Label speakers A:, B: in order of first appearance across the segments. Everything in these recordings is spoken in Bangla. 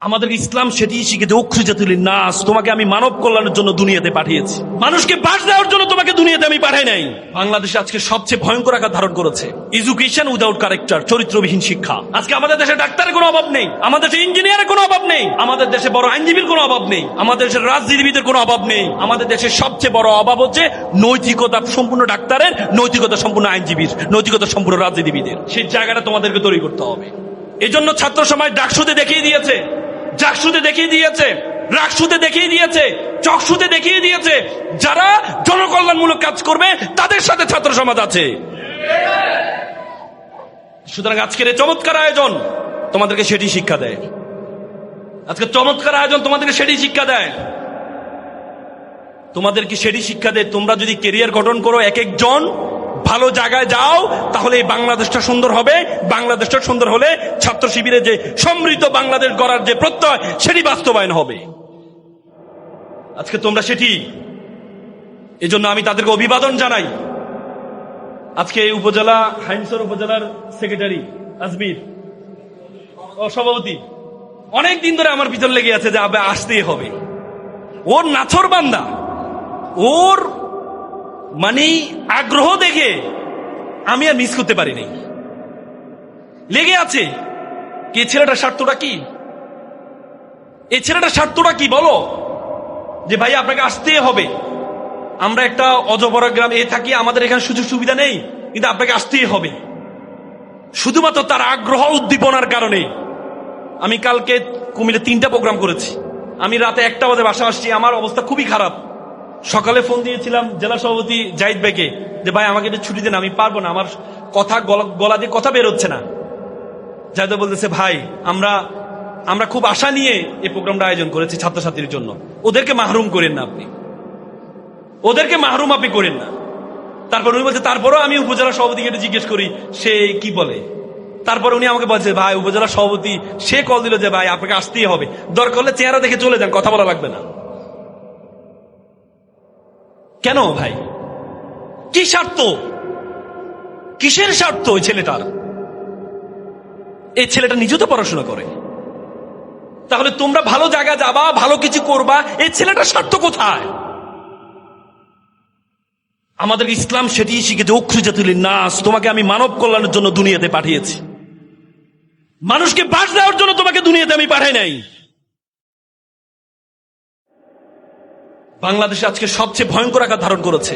A: আমাদেরকে ইসলাম সেটি শিখেছে, উখরিজাতুল নাস, তোমাকে আমি মানব কল্যাণের জন্য দুনিয়াতে পাঠিয়েছি, মানুষকে বাস দেওয়ার জন্য তোমাকে দুনিয়াতে আমি পাঠাই নাই। বাংলাদেশে আজকে সবচেয়ে ভয়ঙ্কর আকার ধারণ করেছে এডুকেশন উইদাউট ক্যারেক্টার, চরিত্রবিহীন শিক্ষা। আজকে আমাদের দেশে ডাক্তারের কোনো অভাব নেই, আমাদের দেশে ইঞ্জিনিয়ারের কোনো অভাব নেই, আমাদের দেশে বড় আইনজীবীর কোনো অভাব নেই, আমাদের দেশের রাজনীতিবিদের কোনো অভাব নেই। আমাদের দেশের সবচেয়ে বড় অভাব হচ্ছে নৈতিকতা সম্পূর্ণ ডাক্তারের, নৈতিকতা সম্পূর্ণ আইনজীবীর, নৈতিকতা সম্পূর্ণ রাজনীতিবিদের। সেই জায়গাটা তোমাদেরকে তৈরি করতে হবে। এজন্য ছাত্র সমাজ ডাকসুতে দেখিয়ে দিয়েছে, জাকসুতে দেখিয়ে দিয়েছে, রাকসুতে দেখিয়ে দিয়েছে, চকসুতে দেখিয়ে দিয়েছে, যারা জনকল্যাণমূলক কাজ করবে তাদের সাথে ছাত্র সমাজ আছে। সুতরাং আজকের এই চমৎকার আয়োজন তোমাদেরকে সেটি শিক্ষা দেয়। আজকে চমৎকার আয়োজন তোমাদেরকে সেটি শিক্ষা দেয়, তোমাদেরকে সেটি শিক্ষা দেয়। তোমরা যদি কেরিয়ার গঠন করো, এক একজন ভালো জায়গায় যাও, তাহলে এই বাংলাদেশটা সুন্দর হবে। বাংলাদেশটা সুন্দর হলে ছাত্র শিবিরে যে সমৃদ্ধ বাংলাদেশ গড়ার যে প্রত্যয়, সেটি বাস্তবায়ন হবে। আজকে তোমরা সেটি, এজন্য আমি তাদেরকে অভিবাদন জানাই। আজকে এই উপজেলা হাইমসর উপজেলার সেক্রেটারি আজমির সভাপতি অনেক দিন ধরে আমার পিছন লেগে আছে যে আসতেই হবে। ওর নাছর বান্দা, ওর মানে আগ্রহ দেখে আমি আর মিস করতে পারিনি, লেগে আছে। কি ছেলেটার স্বার্থটা কি? এই ছেলেটার স্বার্থটা কি বলো? যে ভাই আপনাকে আসতেই হবে, আমরা একটা অজপরা গ্রামে থাকি, আমাদের এখানে সুযোগ সুবিধা নেই, কিন্তু আপনাকে আসতেই হবে। শুধুমাত্র তার আগ্রহ উদ্দীপনার কারণে। আমি কালকে কুমিল্লা 3টা প্রোগ্রাম করেছি, আমি রাতে 1টা বাজে বাসা আসছি, আমার অবস্থা খুবই খারাপ। সকালে ফোন দিয়েছিলাম জেলা সভাপতি জাহিদ ভাইকে যে ভাই আমাকে একটু ছুটি দেন, আমি পারবো না, আমার কথা গলা দিয়ে কথা বের হচ্ছে না। জাহিদ ভাই বলতেছে ভাই আমরা খুব আশা নিয়ে এই প্রোগ্রামটা আয়োজন করেছি ছাত্রছাত্রীর জন্য, ওদেরকে মাহরুম করেন না, আপনি ওদেরকে মাহরুম আপনি করেন না। তারপর উনি বলছে তারপরও আমি উপজেলা সভাপতিকে একটু জিজ্ঞেস করি সে কি বলে। তারপর উনি আমাকে বলছে ভাই উপজেলা সভাপতি সে কল দিল যে ভাই আপনাকে আসতেই হবে, দরকার হলে চেহারা দেখে চলে যান, কথা বলা লাগবে না। কেন ভাই? কি স্বার্থ? কিসের স্বার্থ ওই ছেলেটার? এই ছেলেটা নিজেও তো পড়াশোনা করে, তাহলে তোমরা ভালো জায়গা যাবা, ভালো কিছু করবা, এই ছেলেটার স্বার্থ কোথায়? আমাদের ইসলাম সেটি শিখেছে, উখরিজাতুল নাস, তোমাকে আমি মানব কল্যাণের জন্য দুনিয়াতে পাঠিয়েছি, মানুষকে বাস দেওয়ার জন্য তোমাকে দুনিয়াতে আমি পাঠাই নাই। বাংলাদেশে আজকে সবচেয়ে ভয়ঙ্কর আকার ধারণ করেছে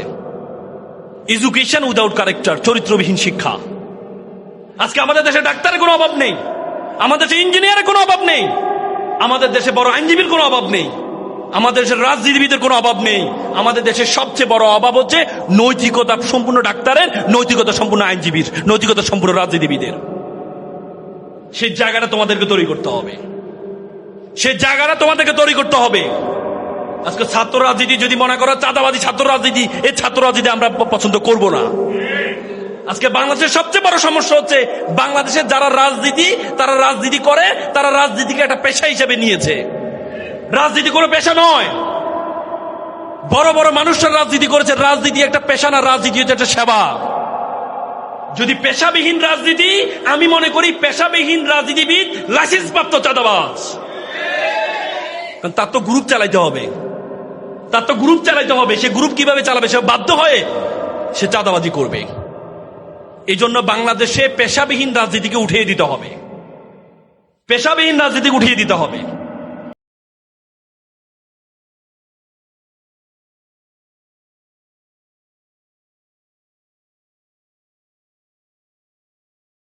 A: এডুকেশন উইদাউট ক্যারেক্টার, চরিত্রবিহীন শিক্ষা। আজকে আমাদের দেশে ডাক্তারের কোনো অভাব নেই, আমাদের দেশে ইঞ্জিনিয়ারের কোনো অভাব নেই, আমাদের দেশে বড় আইনজীবীর কোনো অভাব নেই, আমাদের দেশের রাজনীতিবিদের কোনো অভাব নেই। আমাদের দেশের সবচেয়ে বড় অভাব হচ্ছে নৈতিকতা সম্পূর্ণ ডাক্তারের, নৈতিকতা সম্পূর্ণ আইনজীবীর, নৈতিকতা সম্পূর্ণ রাজনীতিবিদের। সেই জায়গাটা তোমাদেরকে তৈরি করতে হবে, সেই জায়গাটা তোমাদেরকে তৈরি করতে হবে। আজকে ছাত্র রাজনীতি যদি মনে করো চাঁদাবাদী ছাত্র রাজনীতি, এই ছাত্র রাজনীতি আমরা পছন্দ করব না। আজকে বাংলাদেশের সবচেয়ে বড় সমস্যা হচ্ছে বাংলাদেশের যারা তারা রাজনীতি করে, তারা রাজনীতিকে একটা পেশা হিসেবে নিয়েছে। রাজনীতি কোনো পেশা নয়। বড় বড় মানুষরা রাজনীতি করেছে, রাজনীতি একটা পেশা না, রাজনীতি হচ্ছে একটা সেবা। যদি পেশাবিহীন রাজনীতি, আমি মনে করি পেশাবিহীন রাজনীতিবিদ লাইসেন্স প্রাপ্ত চাঁদাবাজ। তার তো গ্রুপ চালাইতে হবে, তার তো গ্রুপ চালাইতে হবে। সে গ্রুপ কিভাবে চালাবে? সে বাধ্য হয়ে সে চাঁদাবাজি করবে। এই জন্য বাংলাদেশে পেশাবিহীন রাজনীতিকে উঠিয়ে দিতে হবে, পেশাবিহীন রাজনীতিকে উঠিয়ে দিতে হবে।